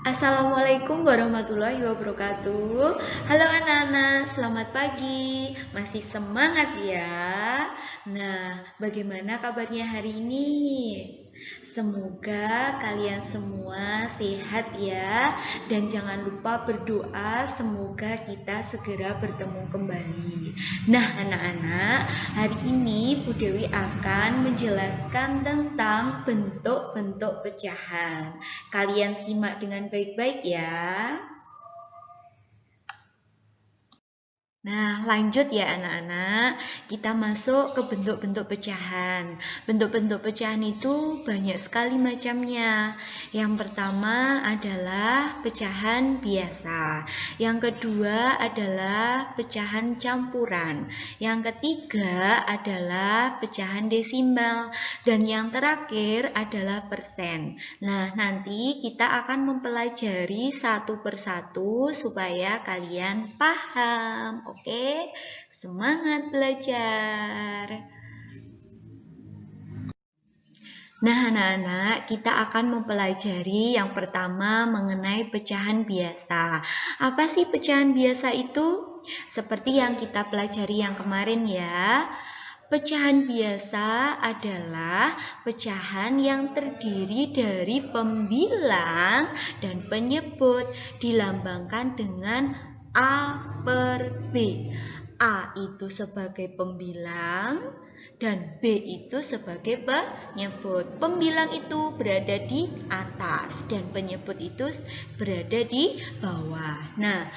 Assalamualaikum warahmatullahi wabarakatuh. Halo anak-anak, selamat pagi. Masih semangat ya? Nah, bagaimana kabarnya hari ini? Semoga kalian semua sehat ya. Dan jangan lupa berdoa semoga kita segera bertemu kembali. Nah, anak-anak, hari ini Bu Dewi akan menjelaskan tentang bentuk-bentuk pecahan. Kalian simak dengan baik-baik ya. Nah, lanjut ya anak-anak. Kita masuk ke bentuk-bentuk pecahan. Bentuk-bentuk pecahan itu banyak sekali macamnya. Yang pertama adalah pecahan biasa. Yang kedua adalah pecahan campuran. Yang ketiga adalah pecahan desimal. Dan yang terakhir adalah persen. Nah, nanti kita akan mempelajari satu persatu supaya kalian paham. Oke, semangat belajar. Nah, anak-anak, kita akan mempelajari yang pertama mengenai pecahan biasa. Apa sih pecahan biasa itu? Seperti yang kita pelajari yang kemarin ya. Pecahan biasa adalah pecahan yang terdiri dari pembilang dan penyebut, dilambangkan dengan A per B. A itu sebagai pembilang dan B itu sebagai penyebut. Pembilang itu berada di atas dan penyebut itu berada di bawah. Nah,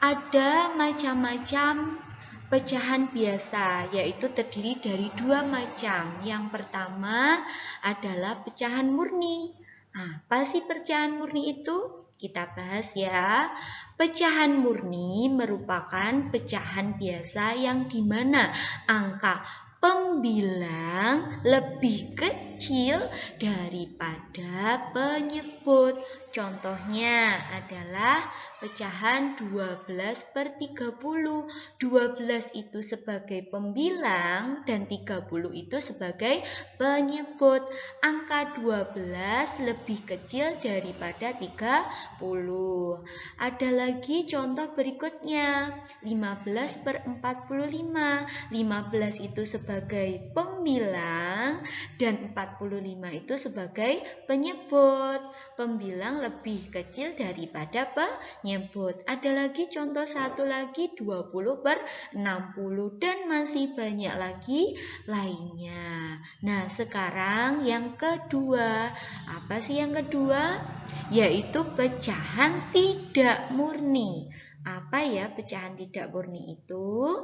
ada macam-macam pecahan biasa, yaitu terdiri dari dua macam. Yang pertama adalah pecahan murni. Apa sih pecahan murni itu? Kita bahas ya. Pecahan murni merupakan pecahan biasa yang dimana angka pembilang lebih kecil daripada penyebut. Contohnya adalah pecahan 12 per 30. 12 itu sebagai pembilang dan 30 itu sebagai penyebut. Angka 12 lebih kecil daripada 30. Ada lagi contoh berikutnya, 15 per 45. 15 itu sebagai pembilang dan 45 itu sebagai penyebut. Pembilang lebih kecil daripada penyebut. Ada lagi contoh satu lagi, 20 per 60 dan masih banyak lagi lainnya. Nah, sekarang yang kedua. Apa sih yang kedua? Yaitu pecahan tidak murni. Apa ya pecahan tidak murni itu?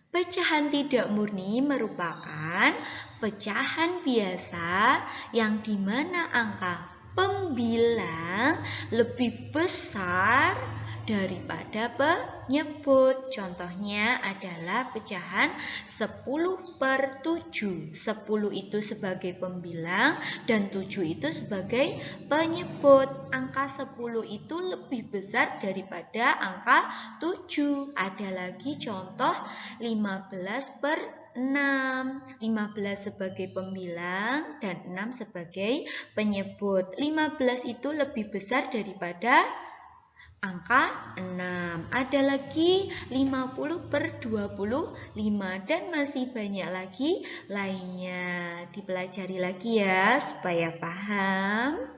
Pecahan tidak murni merupakan pecahan biasa yang dimana angka pembilang lebih besar daripada penyebut. Contohnya adalah pecahan 10 per 7. 10 itu sebagai pembilang dan 7 itu sebagai penyebut. Angka 10 itu lebih besar daripada angka 7. Ada lagi contoh 15 per 6. 15 sebagai pembilang dan 6 sebagai penyebut. 15 itu lebih besar daripada angka 6. Ada lagi 50 per 25 dan masih banyak lagi lainnya. Dipelajari lagi ya supaya paham.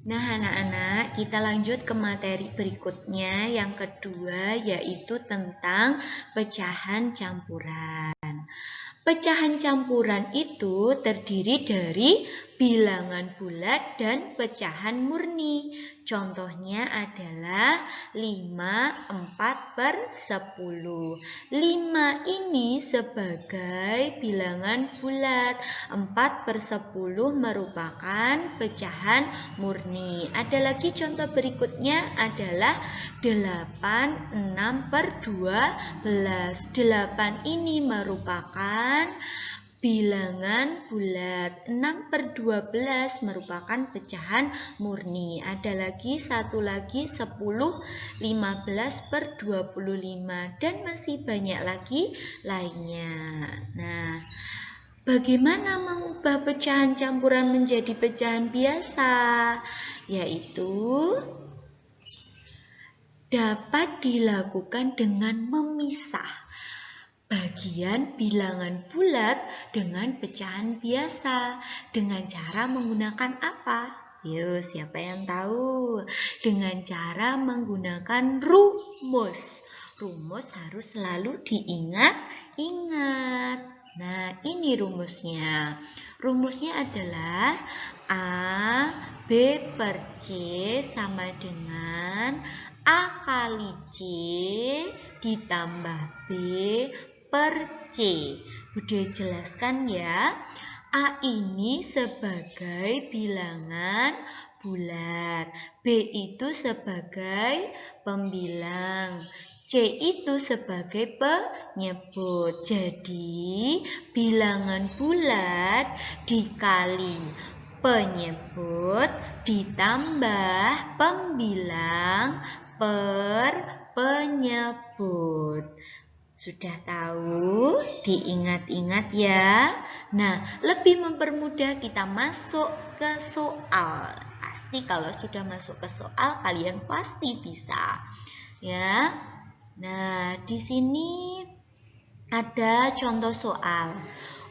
Nah, anak-anak, kita lanjut ke materi berikutnya. Yang kedua yaitu tentang pecahan campuran. Pecahan campuran itu terdiri dari bilangan bulat dan pecahan murni. Contohnya adalah 5, 4 per 10. 5 ini sebagai bilangan bulat. 4 per 10 merupakan pecahan murni. Ada lagi contoh berikutnya adalah 8, 6 per 12. 8 ini merupakan bilangan bulat. 6 per 12 merupakan pecahan murni. Ada lagi satu lagi 10, 15 per 25 dan masih banyak lagi lainnya. Nah, Bagaimana mengubah pecahan campuran menjadi pecahan biasa? Yaitu dapat dilakukan dengan memisah bagian bilangan bulat dengan pecahan biasa. Dengan cara menggunakan apa? Yuk, siapa yang tahu? Dengan cara menggunakan rumus. Rumus harus selalu diingat-ingat. Nah, ini rumusnya. Rumusnya adalah A B per C sama dengan A kali C ditambah B per C. Bude jelaskan ya. A ini sebagai bilangan bulat, B itu sebagai pembilang, C itu sebagai penyebut. Jadi bilangan bulat dikali penyebut ditambah pembilang per penyebut. Sudah tahu? Diingat-ingat ya. Nah, lebih mempermudah kita masuk ke soal. Pasti kalau sudah masuk ke soal kalian pasti bisa. Ya. Nah, di sini ada contoh soal.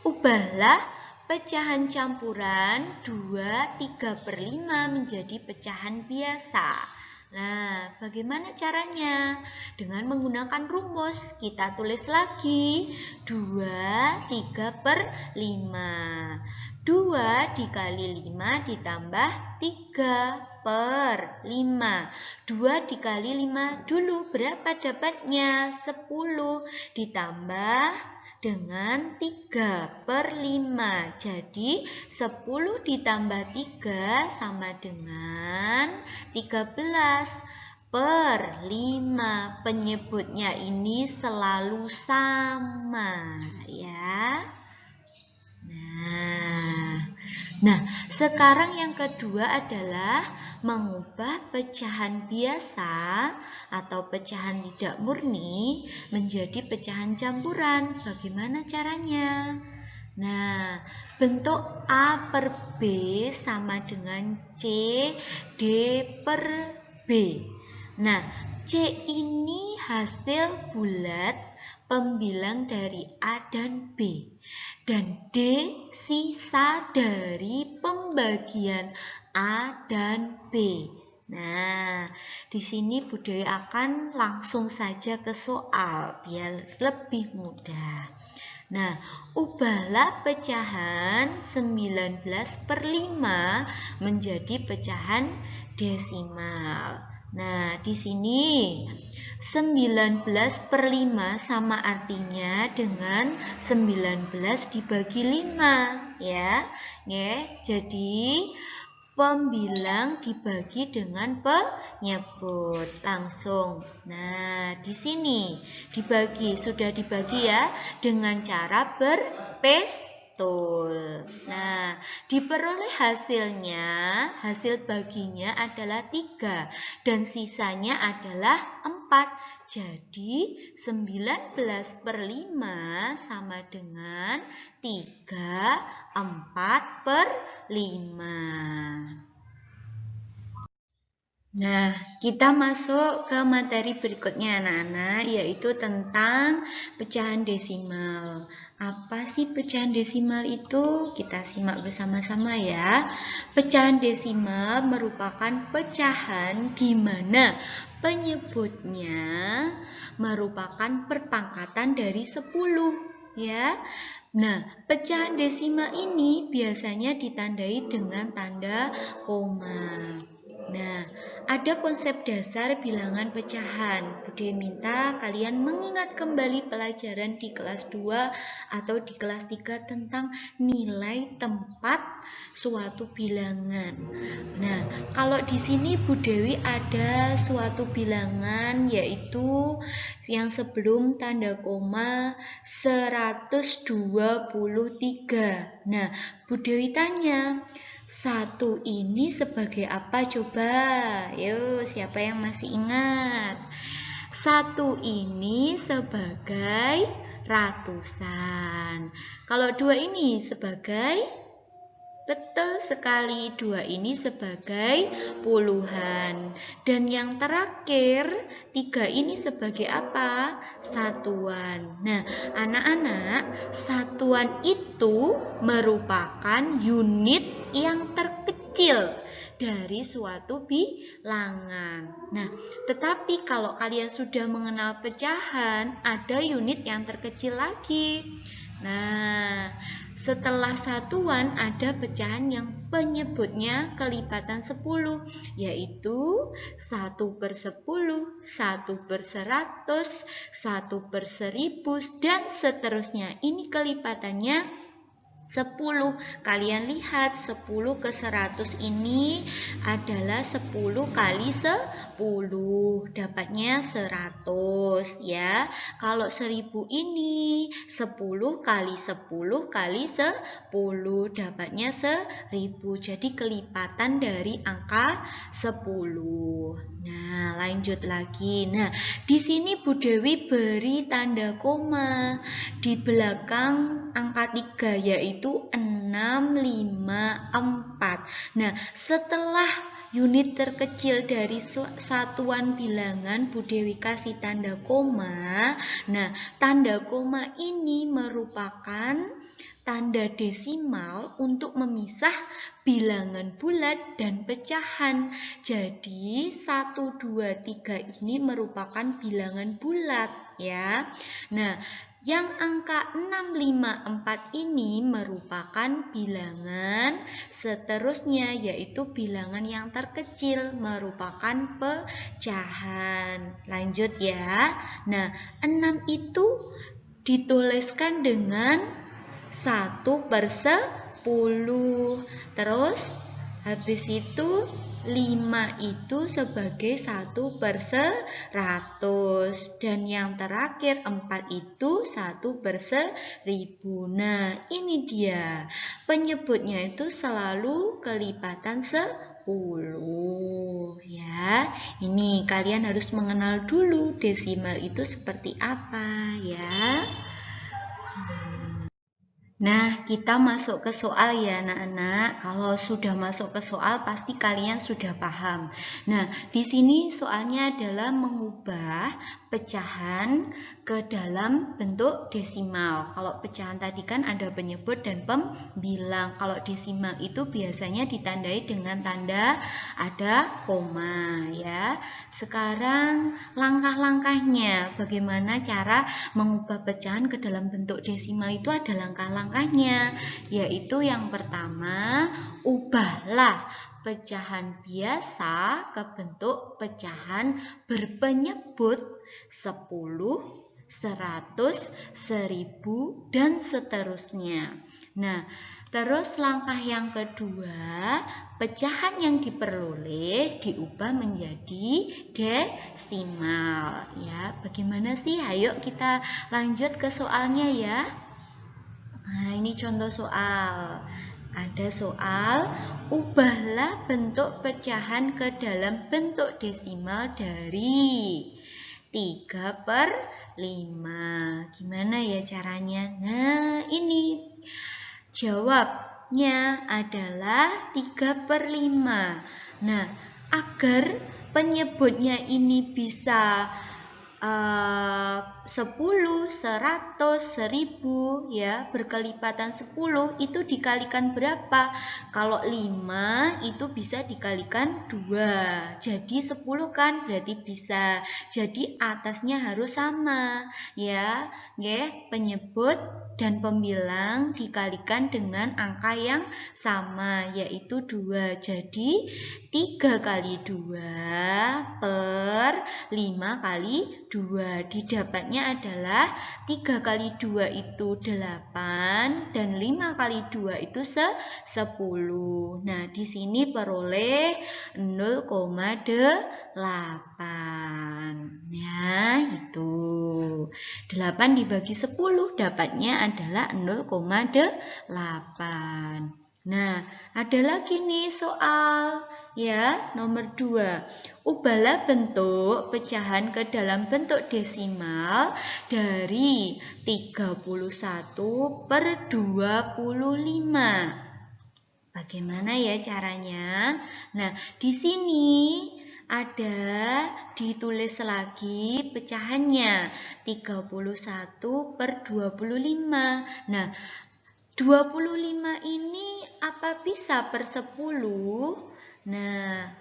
Ubahlah pecahan campuran 2/3/5 menjadi pecahan biasa. Nah, bagaimana caranya? Dengan menggunakan rumus, kita tulis lagi 2/3/5. 2 dikali 5 ditambah 3/5. 2 dikali 5 dulu, berapa dapatnya? 10 ditambah dengan 3/5. Jadi 10 ditambah 3 sama dengan 13/5. Penyebutnya ini selalu sama ya. Nah, sekarang yang kedua adalah mengubah pecahan biasa atau pecahan tidak murni menjadi pecahan campuran. Bagaimana caranya? Nah, bentuk A per B sama dengan C D per B. Nah, C ini hasil bulat pembilang dari A dan B. Dan D sisa dari pembagian A dan B. Nah, di sini Bu Dewi akan langsung saja ke soal biar lebih mudah. Nah, ubahlah pecahan 19/5 menjadi pecahan desimal. Nah, di sini 19/5 sama artinya dengan 19 dibagi 5 ya. Jadi pembilang dibagi dengan penyebut langsung. Nah, di sini sudah dibagi ya dengan cara berpestul. Nah, diperoleh hasil baginya adalah 3 dan sisanya adalah 4. Jadi 19/5 sama dengan 3/4/5. Nah, kita masuk ke materi berikutnya anak-anak, yaitu tentang pecahan desimal. Apa sih pecahan desimal itu? Kita simak bersama-sama ya. Pecahan desimal merupakan pecahan di mana penyebutnya merupakan perpangkatan dari 10 ya. Nah, pecahan desimal ini biasanya ditandai dengan tanda koma. Nah, ada konsep dasar bilangan pecahan. Bude minta kalian mengingat kembali pelajaran di kelas 2 atau di kelas 3 tentang nilai tempat suatu bilangan. Nah, kalau di sini Bu Dewi ada suatu bilangan yaitu yang sebelum tanda koma 123. Nah, Bu Dewi tanya, 1 ini sebagai apa coba? Yuk, siapa yang masih ingat? 1 ini sebagai ratusan. Kalau 2 ini sebagai, betul sekali, 2 ini sebagai puluhan. Dan yang terakhir, 3 ini sebagai apa? Satuan. Nah, anak-anak, satuan itu merupakan unit yang terkecil dari suatu bilangan. Nah, tetapi kalau kalian sudah mengenal pecahan, ada unit yang terkecil lagi. Nah, setelah satuan ada pecahan yang penyebutnya kelipatan 10, yaitu 1/10, 1/100, 1/1000, dan seterusnya. Ini kelipatannya 10. Kalian lihat 10 ke 100 ini adalah 10 kali 10. Dapatnya 100 ya. Kalau 1000 ini 10 kali 10 kali 10. Dapatnya 1000. Jadi kelipatan dari angka 10. Nah, lanjut lagi. Nah, di sini Bu Dewi beri tanda koma di belakang angka 3, yaitu 6, 5, 4. Nah, setelah unit terkecil dari satuan bilangan Bu Dewi kasih tanda koma. Nah, tanda koma ini merupakan tanda desimal untuk memisah bilangan bulat dan pecahan. Jadi 1, 2, 3 ini merupakan bilangan bulat ya. Nah, yang angka 6, 5, 4 ini merupakan bilangan seterusnya, yaitu bilangan yang terkecil, merupakan pecahan. Lanjut ya. Nah, 6 itu dituliskan dengan 1/10. Terus habis itu 5 itu sebagai 1/100. Dan yang terakhir 4 itu 1/1000. Nah, ini dia. Penyebutnya itu selalu kelipatan 10 ya. Ini kalian harus mengenal dulu desimal itu seperti apa ya. Nah, kita masuk ke soal ya anak-anak. Kalau sudah masuk ke soal pasti kalian sudah paham. Nah, di sini soalnya adalah mengubah pecahan ke dalam bentuk desimal. Kalau pecahan tadi kan ada penyebut dan pembilang. Kalau desimal itu biasanya ditandai dengan tanda ada koma ya. Sekarang langkah-langkahnya, bagaimana cara mengubah pecahan ke dalam bentuk desimal itu ada langkah-langkahnya, yaitu yang pertama, ubahlah pecahan biasa ke bentuk pecahan berpenyebut 10, 100, 1000, dan seterusnya. Nah, terus langkah yang kedua, pecahan yang diperoleh diubah menjadi desimal ya. Bagaimana sih? Ayo kita lanjut ke soalnya ya. Nah, ini contoh soal. Ada soal, ubahlah bentuk pecahan ke dalam bentuk desimal dari 3/5. Gimana ya caranya? Nah, ini jawabnya adalah 3/5. Nah, agar penyebutnya ini bisa 10, 100, 1000 ya, berkelipatan 10 itu dikalikan berapa? Kalau 5 itu bisa dikalikan 2. Jadi 10 kan berarti bisa. Jadi atasnya harus sama ya. Nggih, penyebut dan pembilang dikalikan dengan angka yang sama yaitu 2. Jadi 3 kali 2 per 5 kali 2. Didapatnya adalah 3 kali 2 itu 8 dan 5 kali 2 itu 10. Nah, di sini peroleh 0,8. Ya, itu. 8 dibagi 10 dapatnya adalah 0,8. Nah, ada lagi nih soal ya, nomor 2. Ubahlah bentuk pecahan ke dalam bentuk desimal dari 31 per 25. Bagaimana ya caranya? Nah, di sini ada ditulis lagi pecahannya 31 per 25. Nah, 25 ini apa bisa per 10? Nah,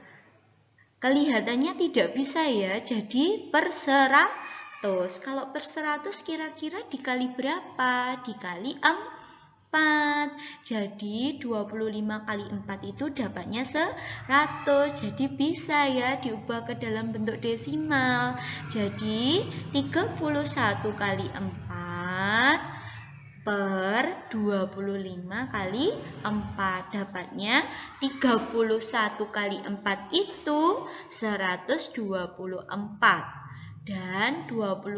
kelihatannya tidak bisa ya, jadi per 100. Kalau per 100 kira-kira dikali berapa? Dikali 4. Jadi 25 kali 4 itu dapatnya 100. Jadi bisa ya diubah ke dalam bentuk desimal. Jadi 31 kali 4 per 25 kali 4 dapatnya 31 kali 4 itu 124 dan 25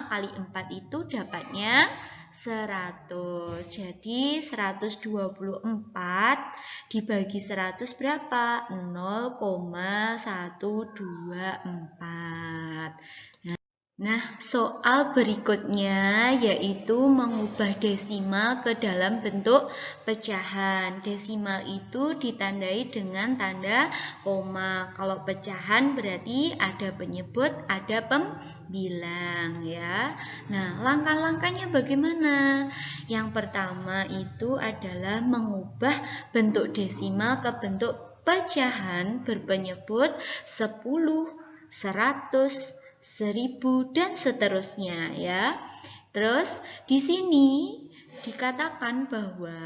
kali 4 itu dapatnya 100. Jadi 124 dibagi 100 berapa? 0,124. Nah, soal berikutnya yaitu mengubah desimal ke dalam bentuk pecahan. Desimal itu ditandai dengan tanda koma. Kalau pecahan berarti ada penyebut, ada pembilang ya. Nah, langkah-langkahnya bagaimana? Yang pertama itu adalah mengubah bentuk desimal ke bentuk pecahan berpenyebut 10, 100, 1000 dan seterusnya ya. Terus di sini dikatakan bahwa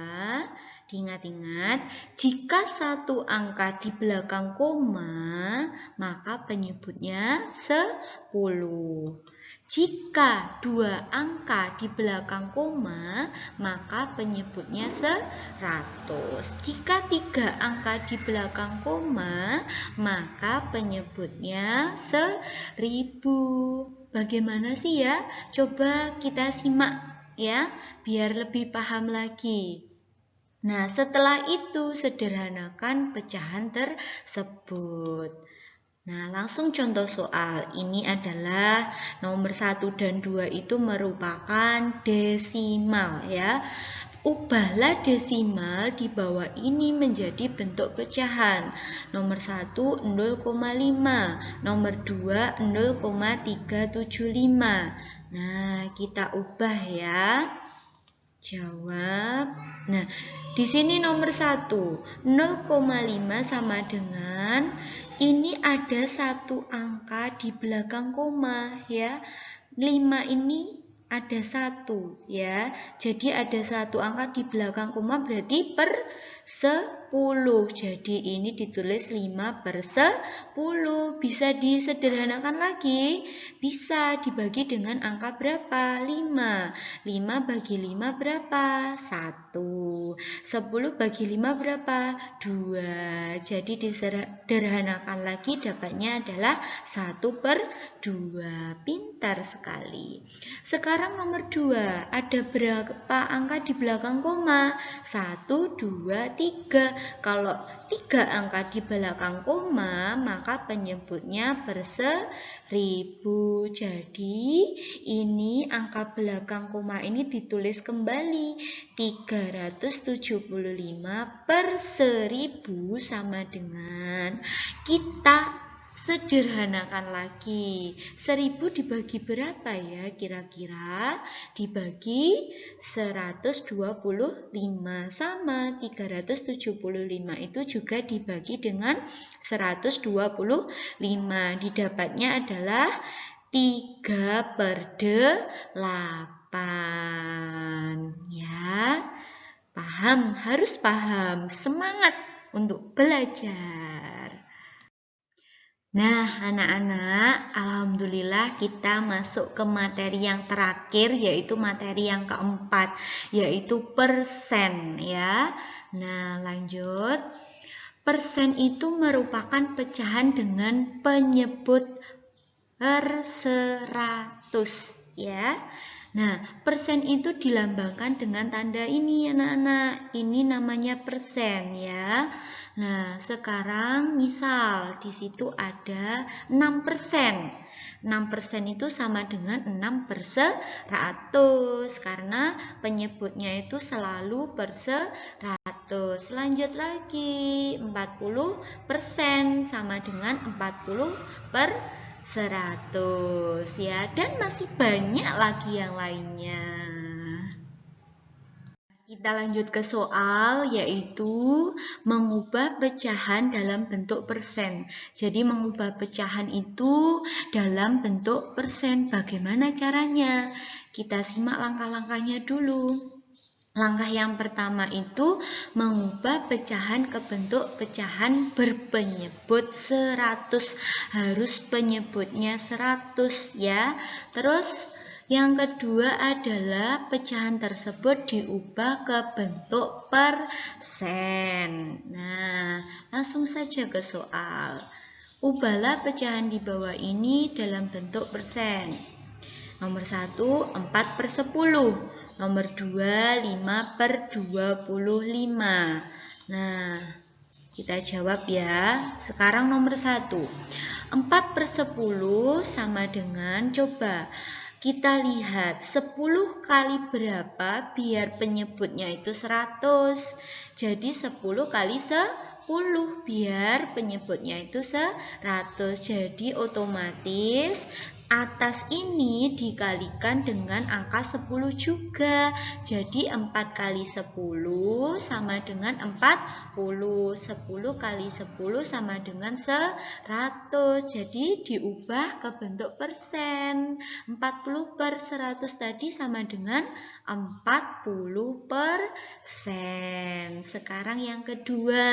diingat-ingat jika satu angka di belakang koma maka penyebutnya 10. Jika dua angka di belakang koma, maka penyebutnya 100. Jika tiga angka di belakang koma, maka penyebutnya 1000. Bagaimana sih ya? Coba kita simak ya, biar lebih paham lagi. Nah, setelah itu sederhanakan pecahan tersebut. Nah, langsung contoh soal. Ini adalah nomor 1 dan 2 itu merupakan desimal ya. Ubahlah desimal di bawah ini menjadi bentuk pecahan. Nomor 1 0,5, nomor 2 0,375. Nah, kita ubah ya. Jawab. Nah, di sini nomor 1 0,5 sama dengan ini ada satu angka di belakang koma ya. 5 ini ada satu ya. Jadi ada satu angka di belakang koma berarti per 10. Jadi ini ditulis 5 per 10. Bisa disederhanakan lagi. Bisa dibagi dengan angka berapa? 5. 5 bagi 5 berapa? 1. 10 bagi 5 berapa? 2. Jadi disederhanakan lagi dapatnya adalah 1 per 2. Pintar sekali. Sekarang nomor 2. Ada berapa angka di belakang koma? 1, 2, 3. Kalau 3 angka di belakang koma, maka penyebutnya per 1000. Jadi ini angka belakang koma ini ditulis kembali 375 per 1000 sama dengan kita sederhanakan lagi. 1000 dibagi berapa ya kira-kira? Dibagi 125 sama 375 itu juga dibagi dengan 125. Didapatnya adalah 3 per 8. Ya. Paham, harus paham. Semangat untuk belajar. Nah, anak-anak, alhamdulillah kita masuk ke materi yang terakhir, yaitu materi yang keempat, yaitu persen ya. Nah, lanjut. Persen itu merupakan pecahan dengan penyebut per 100 ya. Nah, persen itu dilambangkan dengan tanda ini anak-anak. Ini namanya persen ya. Nah, sekarang misal di situ ada 6%. 6% itu sama dengan 6/100 karena penyebutnya itu selalu per 100. Lanjut lagi, 40% sama dengan 40/100 ya, dan masih banyak lagi yang lainnya. Kita lanjut ke soal, yaitu mengubah pecahan dalam bentuk persen. Jadi mengubah pecahan itu dalam bentuk persen. Bagaimana caranya? Kita simak langkah-langkahnya dulu. Langkah yang pertama itu mengubah pecahan ke bentuk pecahan berpenyebut 100. Harus penyebutnya 100 ya. Terus yang kedua adalah pecahan tersebut diubah ke bentuk persen. Nah, langsung saja ke soal. Ubahlah pecahan di bawah ini dalam bentuk persen. Nomor 1, 4/10. Nomor 2, 5/25. Nah, kita jawab ya. Sekarang nomor 1. 4/10 sama dengan, coba kita lihat 10 kali berapa biar penyebutnya itu 100. Jadi 10 kali 10 biar penyebutnya itu 100. Jadi otomatis atas ini dikalikan dengan angka 10 juga. Jadi 4 kali 10 sama dengan 40. 10 kali 10 sama dengan 100. Jadi diubah ke bentuk persen. 40/100 tadi sama dengan 40%. Sekarang yang kedua.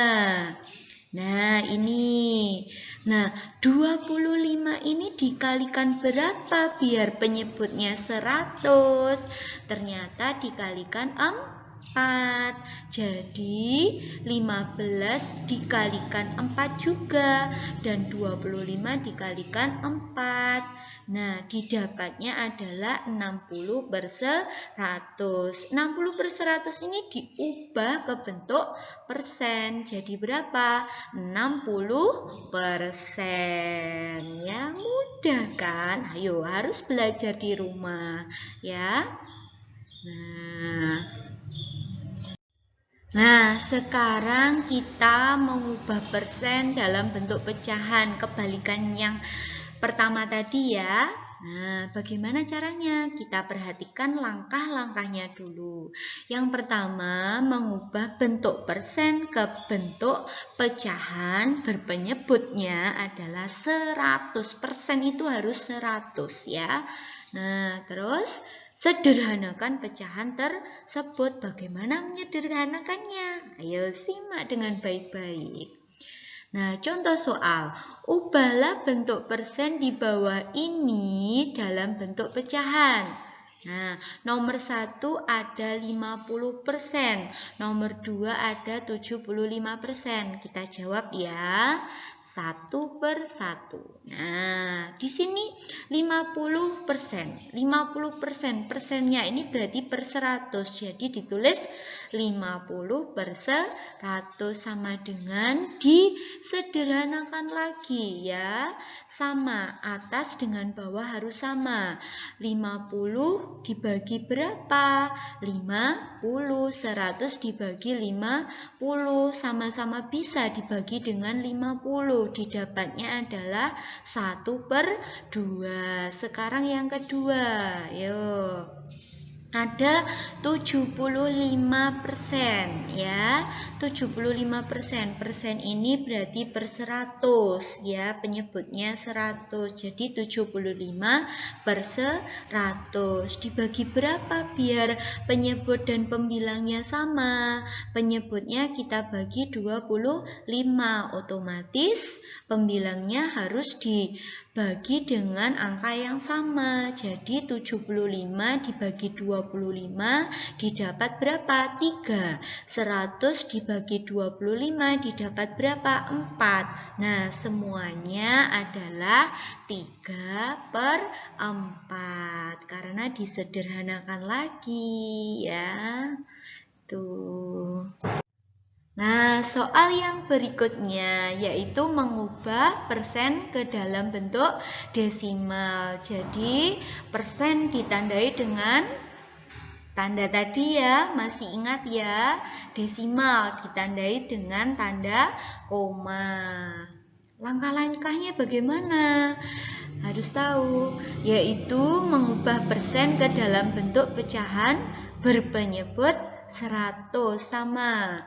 Nah, ini. Nah, 25 ini dikalikan berapa biar penyebutnya 100? Ternyata dikalikan 4. Jadi 15 dikalikan 4 juga dan 25 dikalikan 4. Nah, didapatnya adalah 60/100. 60/100 ini diubah ke bentuk persen. Jadi berapa? 60%. Ya, mudah kan? Ayo, harus belajar di rumah ya. Nah, sekarang kita mengubah persen dalam bentuk pecahan, kebalikan yang pertama tadi ya. Nah, bagaimana caranya? Kita perhatikan langkah-langkahnya dulu. Yang pertama, mengubah bentuk persen ke bentuk pecahan berpenyebutnya adalah 100%, itu harus 100 ya. Nah, terus sederhanakan pecahan tersebut. Bagaimana menyederhanakannya? Ayo simak dengan baik-baik. Nah, contoh soal. Ubahlah bentuk persen di bawah ini dalam bentuk pecahan. Nah, nomor 1 ada 50%, nomor 2 ada 75%. Kita jawab ya. 1/1. Nah, di sini 50%. 50%, persennya ini berarti per 100. Jadi ditulis 50/100 sama dengan disederhanakan lagi ya. Sama, atas dengan bawah harus sama. 50 dibagi berapa? 50. 100 dibagi 50. Sama-sama bisa dibagi dengan 50. Didapatnya adalah 1/2. Sekarang yang kedua. Yuk. Ada 75% ya. 75%. Persen ini berarti per 100 ya, penyebutnya 100. Jadi 75/100 dibagi berapa biar penyebut dan pembilangnya sama? Penyebutnya kita bagi 25. Otomatis pembilangnya harus dibagi bagi dengan angka yang sama. Jadi 75 dibagi 25 didapat berapa? 3. 100 dibagi 25 didapat berapa? 4. Nah, semuanya adalah 3/4 karena disederhanakan lagi ya. Tuh. Nah, soal yang berikutnya yaitu mengubah persen ke dalam bentuk desimal. Jadi, persen ditandai dengan tanda tadi ya, masih ingat ya? Desimal ditandai dengan tanda koma. Langkah-langkahnya bagaimana? Harus tahu, yaitu mengubah persen ke dalam bentuk pecahan berpenyebut 100 sama.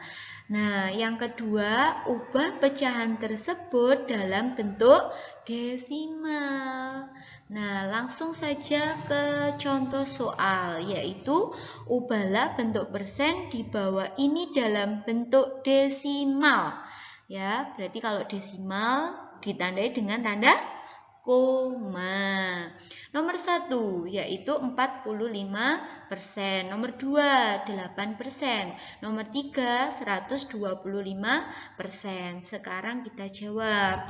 Nah, yang kedua, ubah pecahan tersebut dalam bentuk desimal. Nah, langsung saja ke contoh soal, yaitu ubahlah bentuk persen di bawah ini dalam bentuk desimal. Ya, berarti kalau desimal ditandai dengan tanda koma. Nomor 1 yaitu 45%. Nomor 2 8%. Nomor 3 125%. Sekarang kita jawab.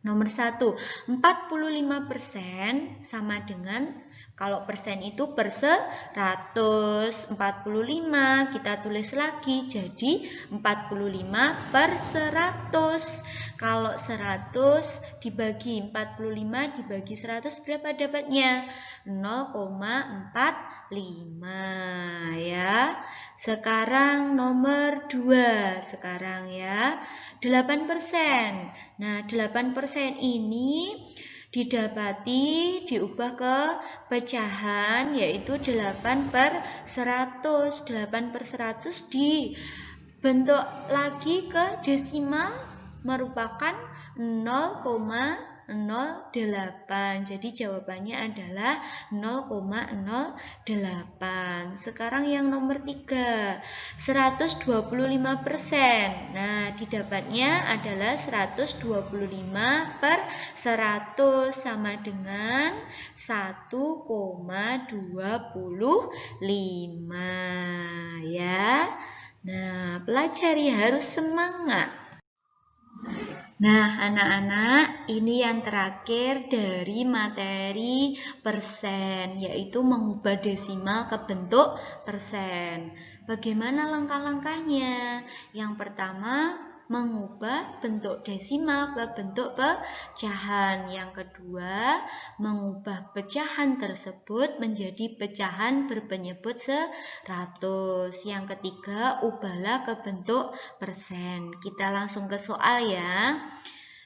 Nomor 1 45% sama dengan, kalau persen itu per 100, 45 kita tulis lagi jadi 45/100. Kalau 100 dibagi 45 dibagi 100 berapa dapatnya? 0,45 ya. Sekarang nomor 2 sekarang ya. 8%. Nah, 8% ini didapati diubah ke pecahan yaitu 8/100. 8/100 dibentuk lagi ke desimal merupakan 0,08. Jadi jawabannya adalah 0,08. Sekarang yang nomor 3, 125%. Nah, didapatnya adalah 125/100 sama dengan 1,25 ya. Nah, pelajari harus semangat. Nah, anak-anak, ini yang terakhir dari materi persen, yaitu mengubah desimal ke bentuk persen. Bagaimana langkah-langkahnya? Yang pertama, mengubah bentuk desimal ke bentuk pecahan. Yang kedua, mengubah pecahan tersebut menjadi pecahan berpenyebut 100. Yang ketiga, ubahlah ke bentuk persen. Kita langsung ke soal ya.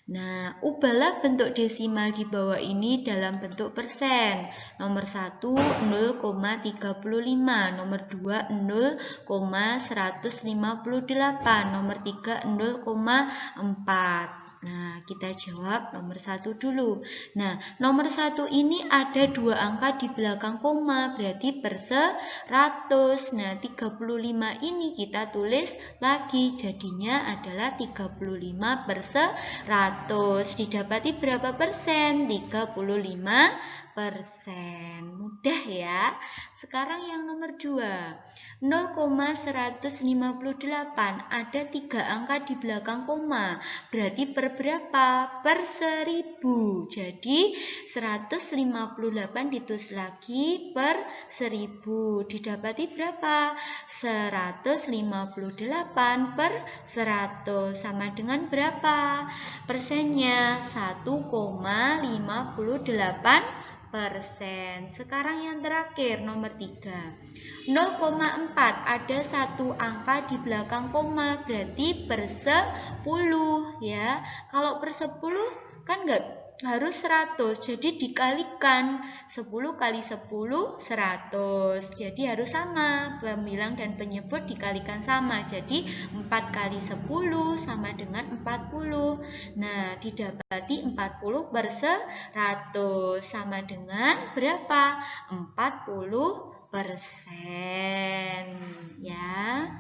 Nah, ubahlah bentuk desimal di bawah ini dalam bentuk persen. Nomor 1, 0,35. Nomor 2, 0,158. Nomor 3, 0,4. Nah, kita jawab nomor 1 dulu. Nah, nomor 1 ini ada 2 angka di belakang koma, berarti per 100. Nah, 35 ini kita tulis lagi, jadinya adalah 35/100. Didapati berapa persen? 35%. Mudah ya. Sekarang yang nomor 2. 0,158 ada 3 angka di belakang koma, berarti per berapa? Per 1000. Jadi 158 ditulis lagi per 1000. Didapati berapa? 158/100 sama dengan berapa? Persennya 1,58%. Sekarang yang terakhir nomor 3. 0,4 ada 1 angka di belakang koma, berarti per 10 ya. Kalau per 10 kan enggak harus 100, jadi dikalikan 10 kali 10 100. Jadi harus sama, pembilang dan penyebut dikalikan sama. Jadi 4 kali 10 sama dengan 40. Nah, didapati 40/100 sama dengan berapa? 40%. Ya.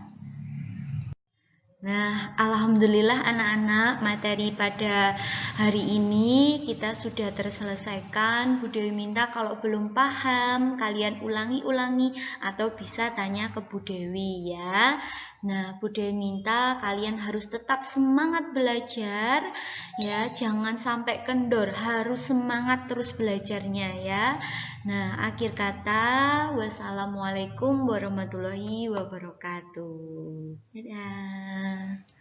Nah, alhamdulillah anak-anak, materi pada hari ini kita sudah terselesaikan. Bu Dewi minta kalau belum paham, kalian ulangi-ulangi atau bisa tanya ke Bu Dewi ya. Nah, Bu Dewi minta kalian harus tetap semangat belajar ya, jangan sampai kendor, harus semangat terus belajarnya ya. Nah, akhir kata, wassalamualaikum warahmatullahi wabarakatuh. Dadah.